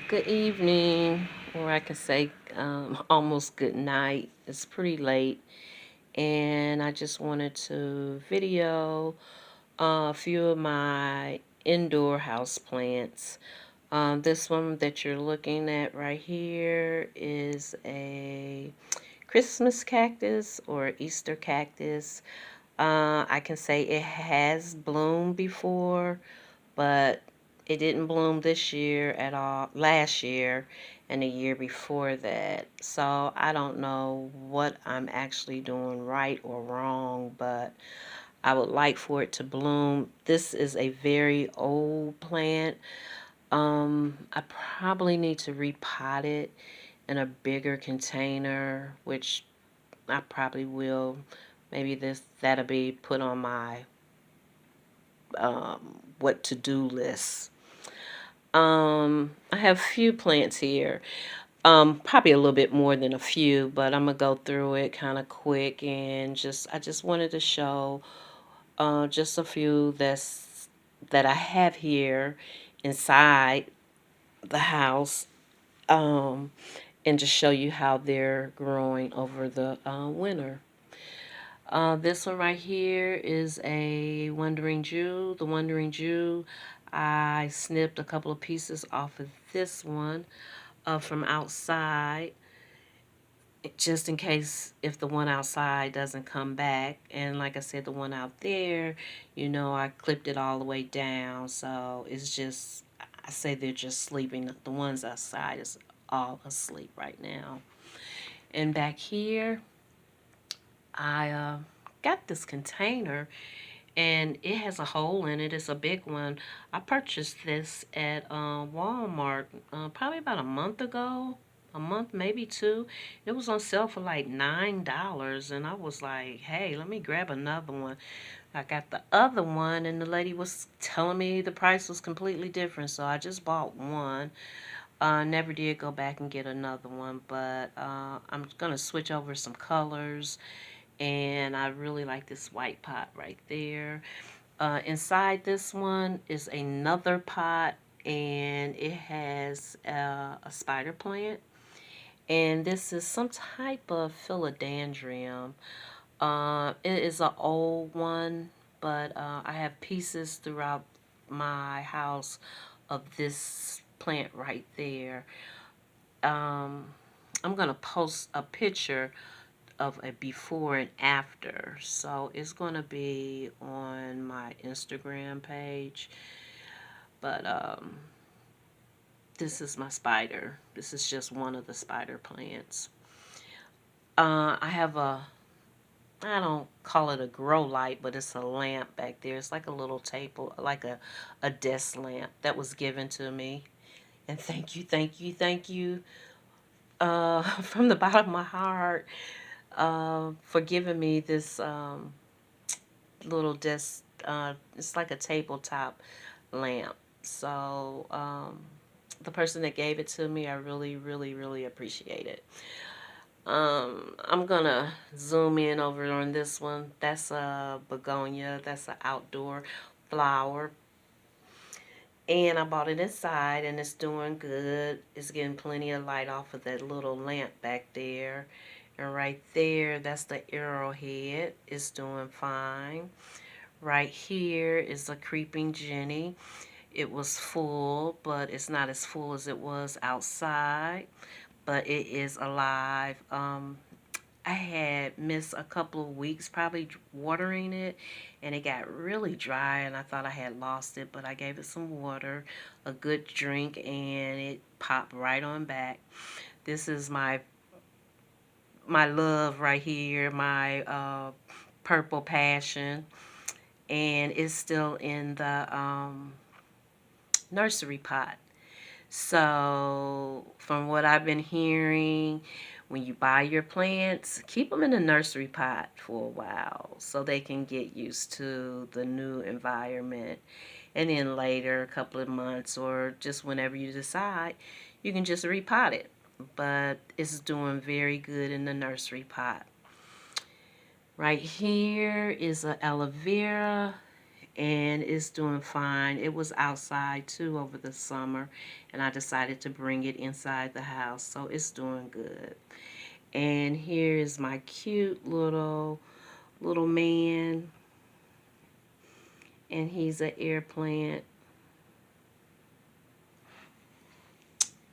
Good evening, or I can say almost good night. It's pretty late, and I just wanted to video a few of my indoor house plants. This one that you're looking at right here is a Christmas cactus or Easter cactus. I can say it has bloomed before, but it didn't bloom this year at all, last year and the year before that. So I don't know what I'm actually doing right or wrong, but I would like for it to bloom. This is a very old plant. I probably need to repot it in a bigger container, which I probably will. Maybe that'll be put on my what to do list. I have a few plants here. Probably a little bit more than a few, but I'm gonna go through it kind of quick and I just wanted to show just a few that I have here inside the house, and just show you how they're growing over the winter. This one right here is a Wandering Jew. The Wandering Jew, I snipped a couple of pieces off of this one from outside, just in case if the one outside doesn't come back. And like I said, the one out there, I clipped it all the way down. So it's just, I say they're just sleeping. The ones outside is all asleep right now. And back here, I got this container and it has a hole in it. It's a big one. I purchased this at Walmart probably about a month ago, a month maybe two. It was on sale for like $9, and I was like, hey, let me grab another one. I got the other one, and the lady was telling me the price was completely different, so I just bought one. Never did go back and get another one, but I'm gonna switch over some colors, and I really like this white pot right there. Inside this one is another pot, and it has a spider plant. And this is some type of philodendron. It is an old one, but I have pieces throughout my house of this plant right there. Um, I'm going to post a picture of a before and after. So it's going to be on my Instagram page. But this is my spider. This is just one of the spider plants. I have I don't call it a grow light, but it's a lamp back there. It's like a little table, like a desk lamp that was given to me. And thank you, thank you, thank you, from the bottom of my heart, for giving me this little desk. It's like a tabletop lamp. So the person that gave it to me, I really, really, really appreciate it. I'm gonna zoom in over on this one. That's a begonia. That's an outdoor flower. And I bought it inside, and it's doing good. It's getting plenty of light off of that little lamp back there. And right there, that's the arrowhead. It's doing fine. Right here is a creeping Jenny. It was full, but it's not as full as it was outside. But it is alive. I had missed a couple of weeks probably watering it, and it got really dry, and I thought I had lost it, but I gave it some water, a good drink, and it popped right on back. This is my love right here, my purple passion, and it's still in the nursery pot. So, from what I've been hearing, when you buy your plants, keep them in the nursery pot for a while so they can get used to the new environment. And then later, a couple of months or just whenever you decide, you can just repot it. But it's doing very good in the nursery pot. Right here is an aloe vera. and it's doing fine. It was outside too over the summer, and I decided to bring it inside the house, so it's doing good. And here is my cute little man, and he's an air plant.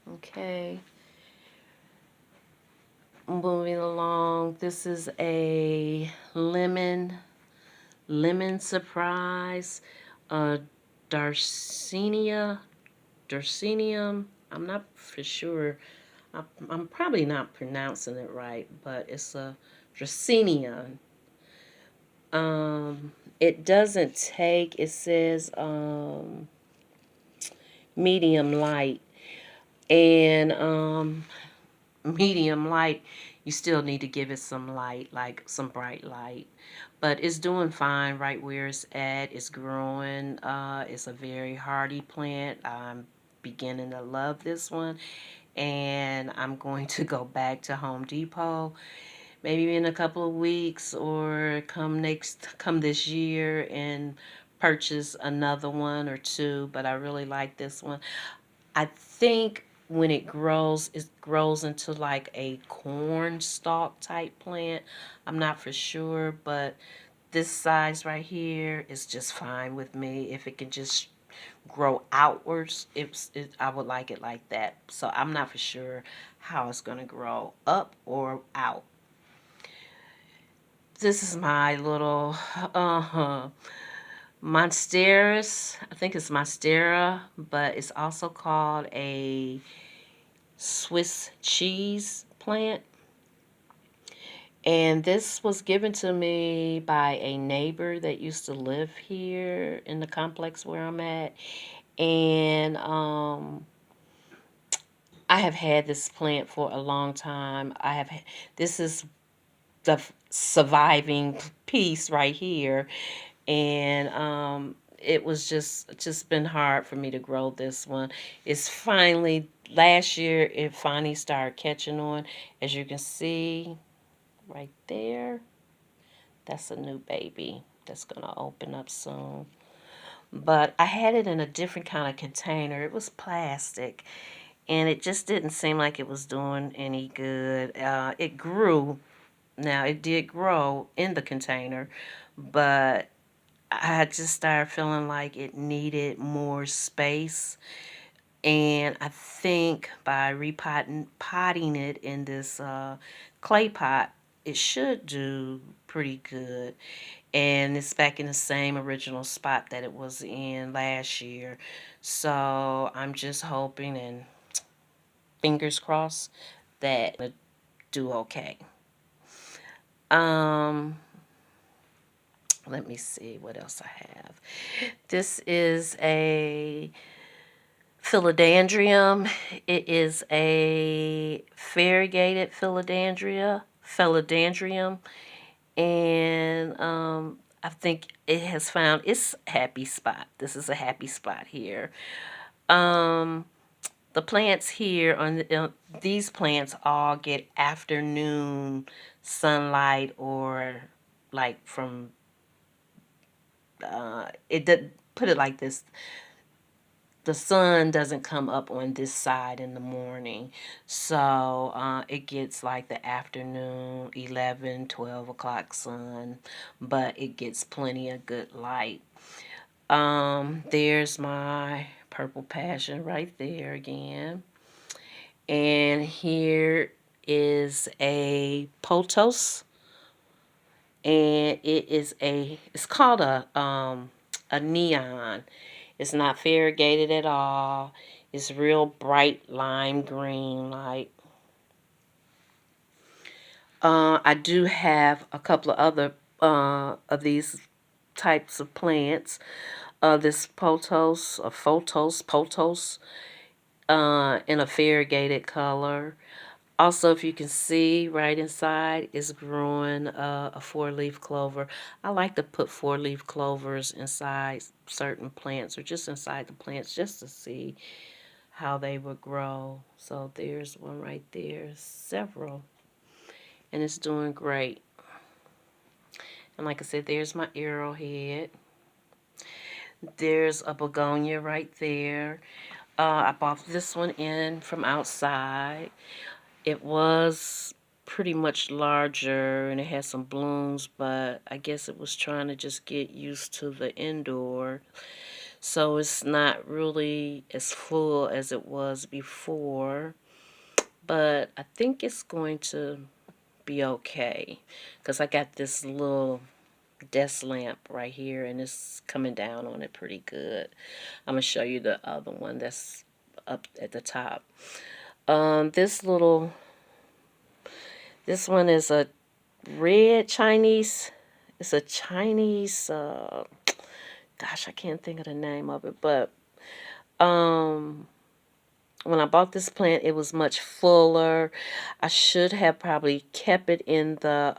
Okay, moving along. This is a lemon surprise, Darcenia, Darcinium. I'm not for sure. I'm probably not pronouncing it right, but it's a Dracenia. Um, it doesn't take. It says medium light, and medium light. You still need to give it some light, like some bright light. But it's doing fine right where it's at. It's growing. It's a very hardy plant. I'm beginning to love this one, and I'm going to go back to Home Depot maybe in a couple of weeks or come this year and purchase another one or two. But I really like this one. I think when it grows into like a corn stalk type plant. I'm not for sure, but this size right here is just fine with me. If it can just grow outwards, I would like it like that. So I'm not for sure how it's going to grow up or out. This is my little monsteras. I think it's monstera, but it's also called a Swiss cheese plant. And this was given to me by a neighbor that used to live here in the complex where I'm at. And I have had this plant for a long time. This is the surviving piece right here. And it was just been hard for me to grow this one. It's finally last year it finally started catching on, as you can see right there. That's a new baby that's gonna open up soon. But I had it in a different kind of container. It was plastic, and it just didn't seem like it was doing any good. It grew. Now it did grow in the container, but I just started feeling like it needed more space. And I think by potting it in this clay pot, it should do pretty good. And it's back in the same original spot that it was in last year. So I'm just hoping and fingers crossed that it'll do okay. Um, Let me see what else I have. This is a philodendron. It is a variegated philodendron, and I think it has found its happy spot. This is a happy spot here. Um, the plants here these plants all get afternoon sunlight, or like from it did put it like this, the sun doesn't come up on this side in the morning, so it gets like the afternoon 11, 12 o'clock sun, but it gets plenty of good light. There's my purple passion right there again, and here is a potos, and it's called a neon. It's not variegated at all. It's real bright lime green like. I do have a couple of other of these types of plants. This potos, in a variegated color. Also, if you can see right inside, is growing a four-leaf clover. I like to put four-leaf clovers inside certain plants or just inside the plants just to see how they would grow. So there's one right there, several, and it's doing great. And like I said, there's my arrowhead. There's a begonia right there. I bought this one in from outside. It was pretty much larger and it had some blooms, but I guess it was trying to just get used to the indoor. So it's not really as full as it was before, but I think it's going to be okay because I got this little desk lamp right here and it's coming down on it pretty good. I'm gonna show you the other one that's up at the top. This little, this one is a red Chinese. It's a Chinese. Gosh, I can't think of the name of it, but um, when I bought this plant, it was much fuller. I should have probably kept it in the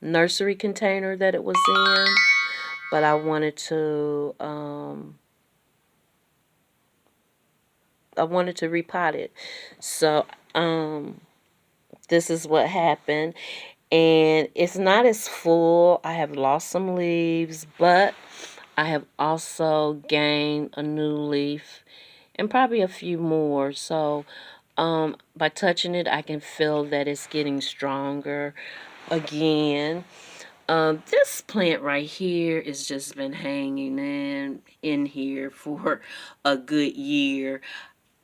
nursery container that it was in, but I wanted to repot it. So this is what happened, and it's not as full. I have lost some leaves, but I have also gained a new leaf and probably a few more. So by touching it, I can feel that it's getting stronger again. This plant right here has just been hanging in here for a good year.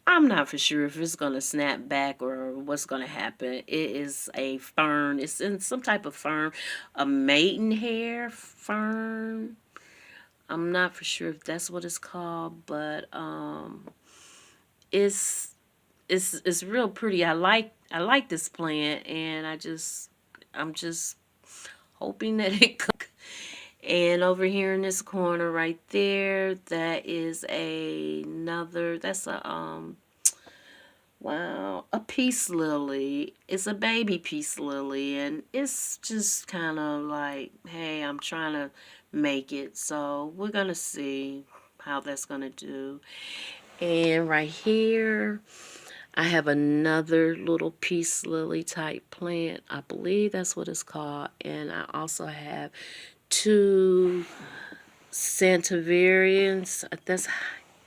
I'm not for sure if it's gonna snap back or what's gonna happen. It is a fern. It's in some type of fern, a maidenhair fern. I'm not for sure if that's what it's called, but it's it's real pretty. I like this plant, and I'm just hoping that it cook. And over here in this corner right there, that is another. That's a wow, a peace lily. It's a baby peace lily, and it's just kind of like, hey, I'm trying to make it. So we're gonna see how that's gonna do. And right here, I have another little peace lily type plant. I believe that's what it's called. And I also have two Santivarians. I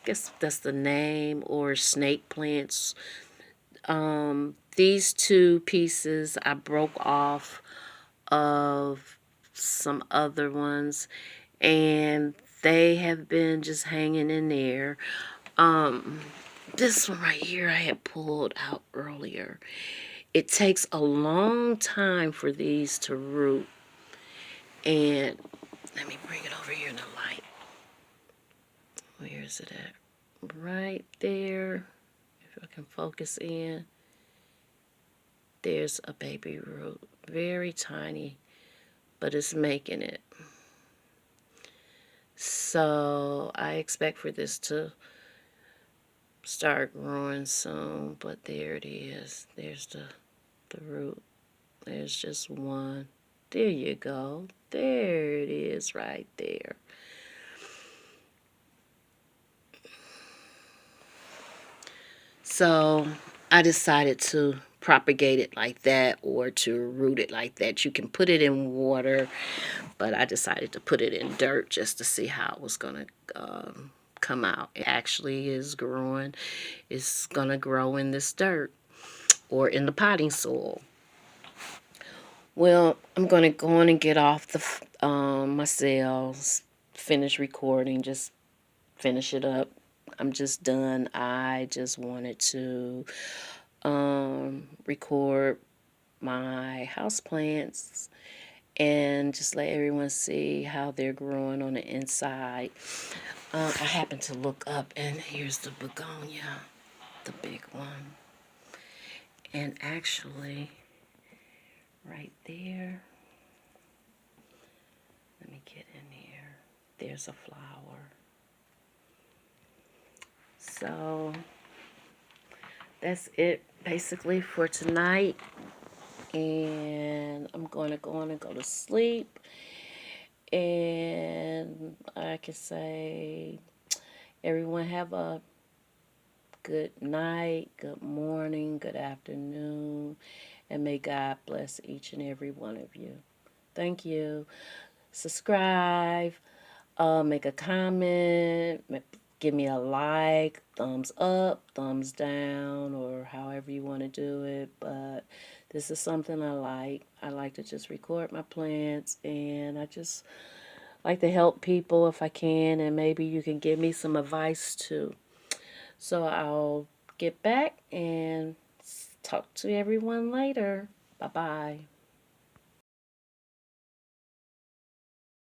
guess that's the name, or snake plants. These two pieces I broke off of some other ones, and they have been just hanging in there. Um, this one right here I had pulled out earlier. It takes a long time for these to root, and let me bring it over here in the light. Where is it at? Right there. If I can focus in. There's a baby root. Very tiny, but it's making it. So I expect for this to start growing soon, but there it is. There's the root. There's just one. There you go. There it is right there. So I decided to propagate it like that, or to root it like that. You can put it in water, but I decided to put it in dirt just to see how it was going to come out. It actually is growing. It's going to grow in this dirt or in the potting soil. Well, I'm going to go on and get off my cells, finish recording, just finish it up. I'm just done. I just wanted to record my house plants and just let everyone see how they're growing on the inside. I happened to look up, and here's the begonia, the big one. And actually, right there, let me get in here, there's a flower. So that's it basically for tonight, and I'm going to go on and go to sleep. And I can say, everyone have a good night, good morning, good afternoon, and may God bless each and every one of you. Thank you. Subscribe, make a comment, give me a like, thumbs up, thumbs down, or however you want to do it. But this is something I like. I like to just record my plants, and I just like to help people if I can, and maybe you can give me some advice too. So I'll get back and talk to everyone later. Bye bye.